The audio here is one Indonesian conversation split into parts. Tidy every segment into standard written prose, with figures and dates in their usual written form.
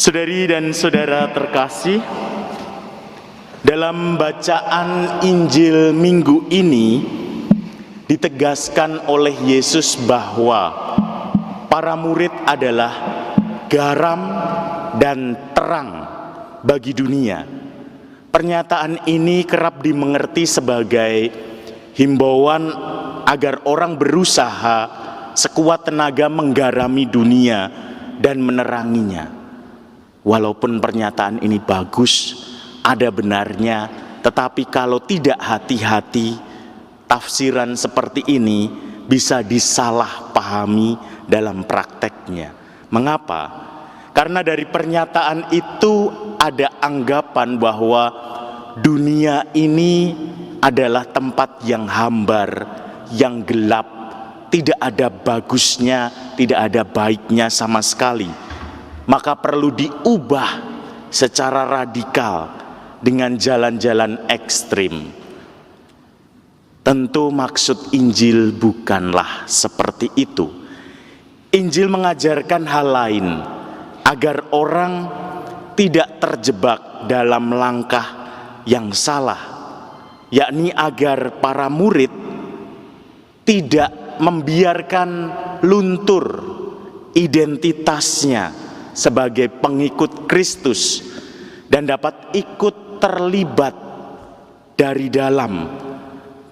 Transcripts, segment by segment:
Saudari dan saudara terkasih, dalam bacaan Injil minggu ini ditegaskan oleh Yesus bahwa para murid adalah garam dan terang bagi dunia. Pernyataan ini kerap dimengerti sebagai himbauan agar orang berusaha sekuat tenaga menggarami dunia dan meneranginya. Walaupun pernyataan ini bagus, ada benarnya, tetapi kalau tidak hati-hati, tafsiran seperti ini bisa disalahpahami dalam prakteknya. Mengapa? Karena dari pernyataan itu ada anggapan bahwa dunia ini adalah tempat yang hambar, yang gelap, tidak ada bagusnya, tidak ada baiknya sama sekali. Maka perlu diubah secara radikal dengan jalan-jalan ekstrim. Tentu maksud Injil bukanlah seperti itu. Injil mengajarkan hal lain, agar orang tidak terjebak dalam langkah yang salah, yakni agar para murid tidak membiarkan luntur identitasnya sebagai pengikut Kristus dan dapat ikut terlibat dari dalam,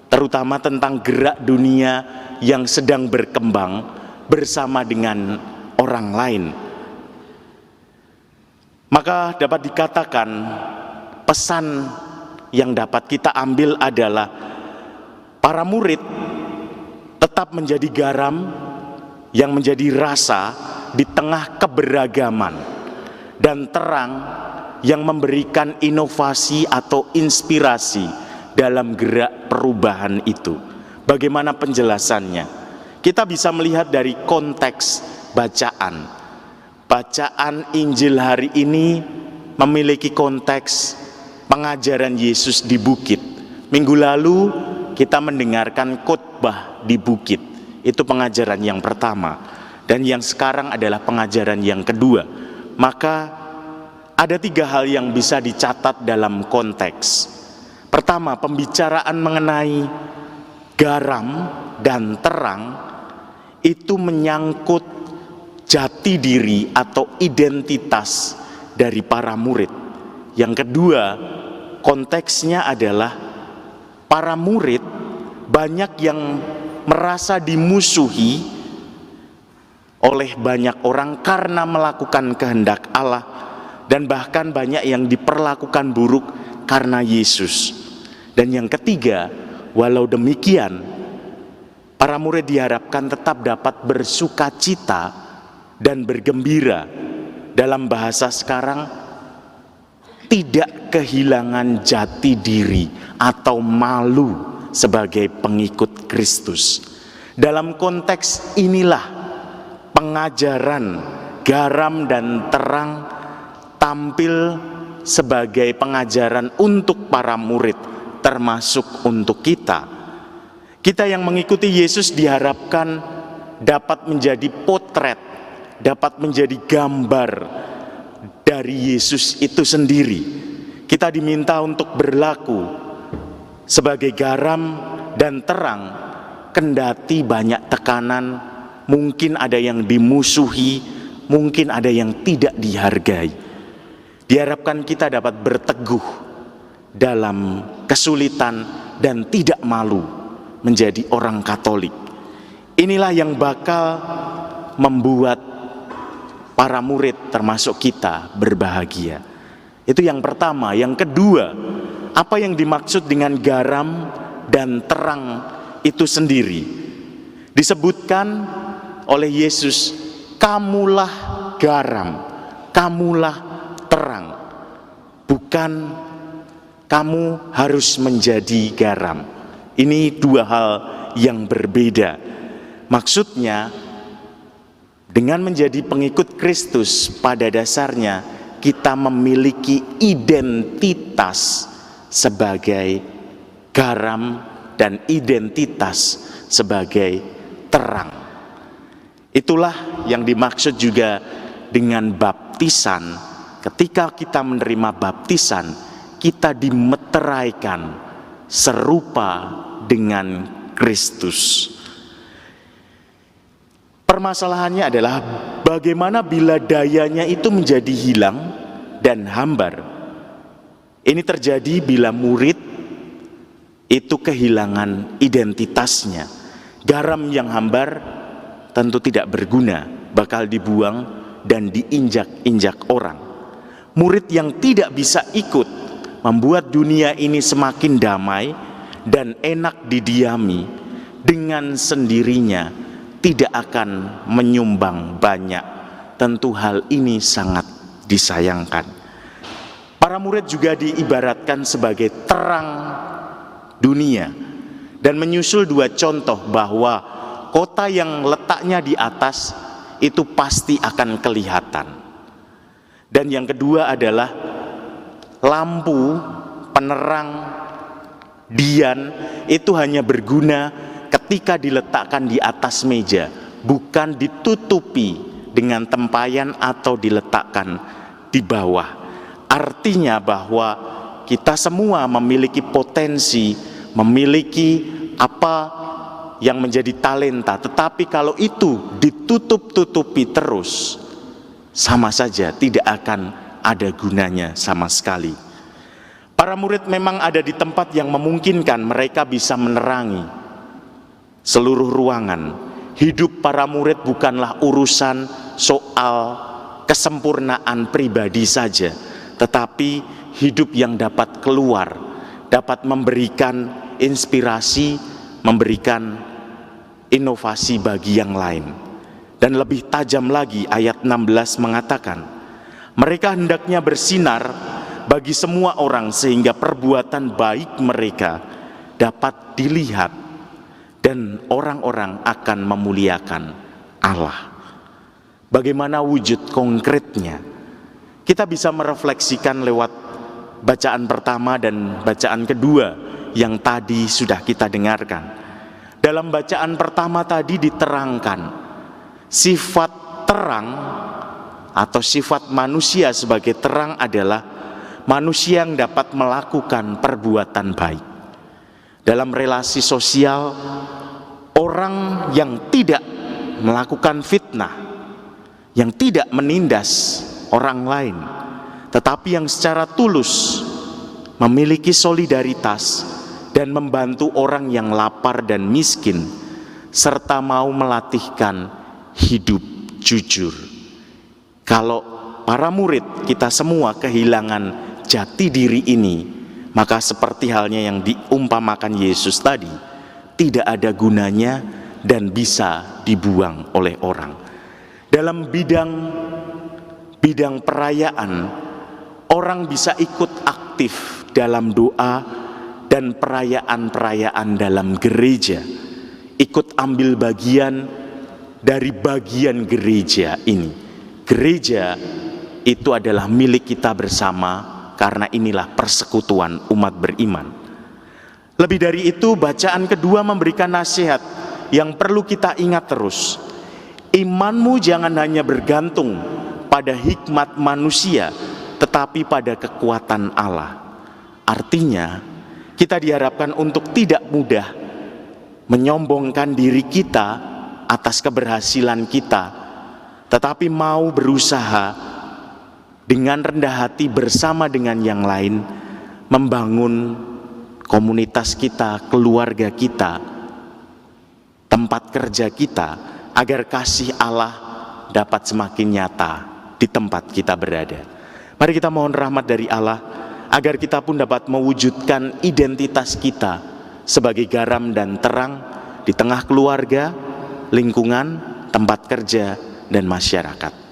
terutama tentang gerak dunia yang sedang berkembang bersama dengan orang lain. Maka dapat dikatakan pesan yang dapat kita ambil adalah para murid tetap menjadi garam yang menjadi rasa di tengah keberagaman, dan terang yang memberikan inovasi atau inspirasi dalam gerak perubahan itu. Bagaimana penjelasannya? Kita bisa melihat dari konteks bacaan. Bacaan Injil hari ini memiliki konteks pengajaran Yesus di bukit. Minggu lalu kita mendengarkan khotbah di bukit. Itu pengajaran yang pertama. Dan yang sekarang adalah pengajaran yang kedua. Maka ada 3 hal yang bisa dicatat dalam konteks. Pertama, pembicaraan mengenai garam dan terang itu menyangkut jati diri atau identitas dari para murid. Yang kedua, konteksnya adalah para murid banyak yang merasa dimusuhi oleh banyak orang karena melakukan kehendak Allah, dan bahkan banyak yang diperlakukan buruk karena Yesus. Dan yang ketiga, walau demikian, para murid diharapkan tetap dapat bersukacita dan bergembira. Dalam bahasa sekarang, tidak kehilangan jati diri atau malu sebagai pengikut Kristus. Dalam konteks inilah pengajaran garam dan terang tampil sebagai pengajaran untuk para murid, termasuk untuk kita. Kita yang mengikuti Yesus diharapkan dapat menjadi potret, dapat menjadi gambar dari Yesus itu sendiri. Kita diminta untuk berlaku sebagai garam dan terang, kendati banyak tekanan. Mungkin ada yang dimusuhi, mungkin ada yang tidak dihargai. Diharapkan kita dapat berteguh dalam kesulitan dan tidak malu menjadi orang Katolik. Inilah yang bakal membuat para murid termasuk kita berbahagia. Itu yang pertama. Yang kedua, apa yang dimaksud dengan garam dan terang itu sendiri? Disebutkan oleh Yesus, kamulah garam, kamulah terang. Bukan kamu harus menjadi garam. Ini 2 hal yang berbeda. Maksudnya, dengan menjadi pengikut Kristus, pada dasarnya kita memiliki identitas sebagai garam dan identitas sebagai terang. Itulah yang dimaksud juga dengan baptisan ketika kita menerima baptisan, kita dimeteraikan serupa dengan Kristus. Permasalahannya adalah bagaimana bila dayanya itu menjadi hilang dan hambar. Ini terjadi bila murid itu kehilangan identitasnya. Garam yang hambar tentu tidak berguna, bakal dibuang dan diinjak-injak orang. Murid yang tidak bisa ikut membuat dunia ini semakin damai dan enak didiami, dengan sendirinya tidak akan menyumbang banyak. Tentu hal ini sangat disayangkan. Para murid juga diibaratkan sebagai terang dunia, dan menyusul dua contoh bahwa kota yang letaknya di atas itu pasti akan kelihatan. Dan yang kedua adalah lampu penerang dian itu hanya berguna ketika diletakkan di atas meja, bukan ditutupi dengan tempayan atau diletakkan di bawah. Artinya bahwa kita semua memiliki potensi, memiliki apa yang menjadi talenta, tetapi kalau itu ditutup-tutupi terus, sama saja tidak akan ada gunanya sama sekali. Para murid memang ada di tempat yang memungkinkan mereka bisa menerangi seluruh ruangan. Hidup para murid bukanlah urusan soal kesempurnaan pribadi saja, tetapi hidup yang dapat keluar, dapat memberikan inspirasi, memberikan inovasi bagi yang lain. Dan lebih tajam lagi ayat 16 mengatakan, mereka hendaknya bersinar bagi semua orang sehingga perbuatan baik mereka dapat dilihat dan orang-orang akan memuliakan Allah. Bagaimana wujud konkretnya? Kita bisa merefleksikan lewat bacaan pertama dan bacaan kedua yang tadi sudah kita dengarkan. Dalam bacaan pertama tadi diterangkan sifat terang atau sifat manusia sebagai terang adalah manusia yang dapat melakukan perbuatan baik. Dalam relasi sosial, orang yang tidak melakukan fitnah, yang tidak menindas orang lain, tetapi yang secara tulus memiliki solidaritas dan membantu orang yang lapar dan miskin, serta mau melatihkan hidup jujur. Kalau para murid kita semua kehilangan jati diri ini, maka seperti halnya yang diumpamakan Yesus tadi, tidak ada gunanya dan bisa dibuang oleh orang. Dalam bidang perayaan, orang bisa ikut aktif dalam doa dan perayaan-perayaan dalam gereja, ikut ambil bagian dari bagian gereja ini. Gereja itu adalah milik kita bersama, karena inilah persekutuan umat beriman. Lebih dari itu, bacaan kedua memberikan nasihat yang perlu kita ingat terus. Imanmu jangan hanya bergantung pada hikmat manusia, tetapi pada kekuatan Allah. Artinya, kita diharapkan untuk tidak mudah menyombongkan diri kita atas keberhasilan kita, tetapi mau berusaha dengan rendah hati bersama dengan yang lain, membangun komunitas kita, keluarga kita, tempat kerja kita, agar kasih Allah dapat semakin nyata di tempat kita berada. Mari kita mohon rahmat dari Allah, agar kita pun dapat mewujudkan identitas kita sebagai garam dan terang di tengah keluarga, lingkungan, tempat kerja, dan masyarakat.